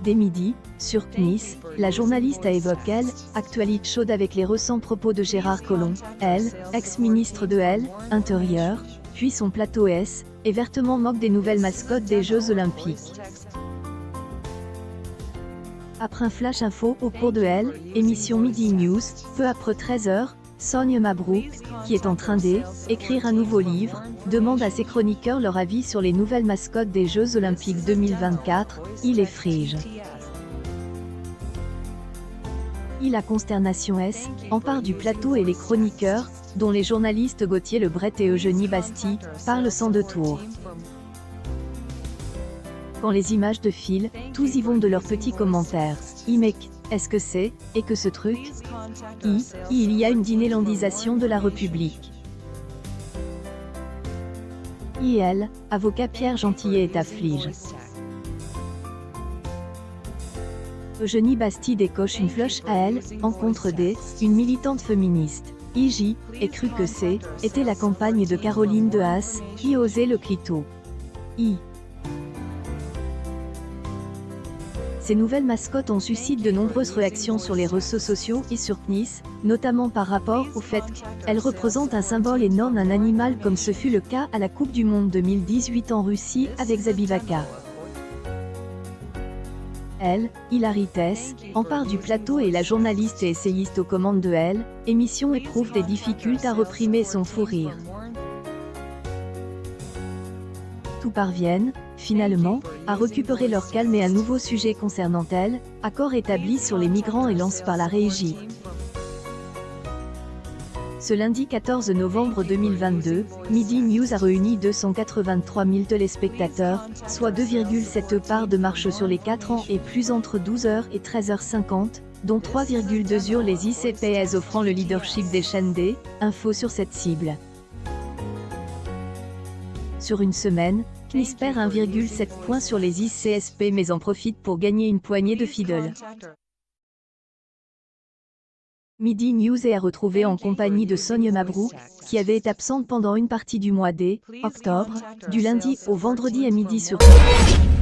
Dès midi, sur CNIS, la journaliste a évoqué elle, actualité chaude avec les récents propos de Gérard Collomb, elle, ex-ministre de elle, Intérieur, puis son plateau S, et vertement moque des nouvelles mascottes des Jeux Olympiques. Après un flash info au cours de elle, émission Midi News, peu après 13h, Sonia Mabrouk, qui est en train d'écrire un nouveau livre, demande à ses chroniqueurs leur avis sur les nouvelles mascottes des Jeux Olympiques 2024, il est frige. La consternation S, empare du plateau et les chroniqueurs, dont les journalistes Gauthier Lebret et Eugénie Bastille, parlent sans détour. Quand les images défilent, tous y vont de leurs petits commentaires. Mec, est-ce que c'est, et que ce truc? Il y a une dinélandisation de la République. Elle, avocat Pierre Gentillet est afflige. Eugénie Bastille décoche une flèche à elle, en contre une militante féministe. J, et cru que était la campagne de Caroline de Haas, qui osait le clito. Ces nouvelles mascottes ont suscité de nombreuses réactions sur les réseaux sociaux et sur CNIS, notamment par rapport au fait qu'elles représentent un symbole et non un animal comme ce fut le cas à la Coupe du Monde 2018 en Russie avec Zabivaka. Elle, Hilary Tess, empare du plateau et la journaliste et essayiste aux commandes de elle, émission éprouve des difficultés à réprimer son fou rire. Tout parviennent, finalement, à récupérer leur calme et un nouveau sujet concernant elle, accord établi sur les migrants et lance par la régie. Ce lundi 14 novembre 2022, Midi News a réuni 283 000 téléspectateurs, soit 2,7 parts de marche sur les 4 ans et plus entre 12h et 13h50, dont 3,2 sur les ICPS offrant le leadership des chaînes infos sur cette cible. Sur une semaine, CNIS perd 1,7 points sur les ICSP mais en profite pour gagner une poignée de fidèles. Midi News est à retrouver en compagnie de Sonia Mabrouk, qui avait été absente pendant une partie du mois d'octobre, du lundi au vendredi à midi sur CNIS.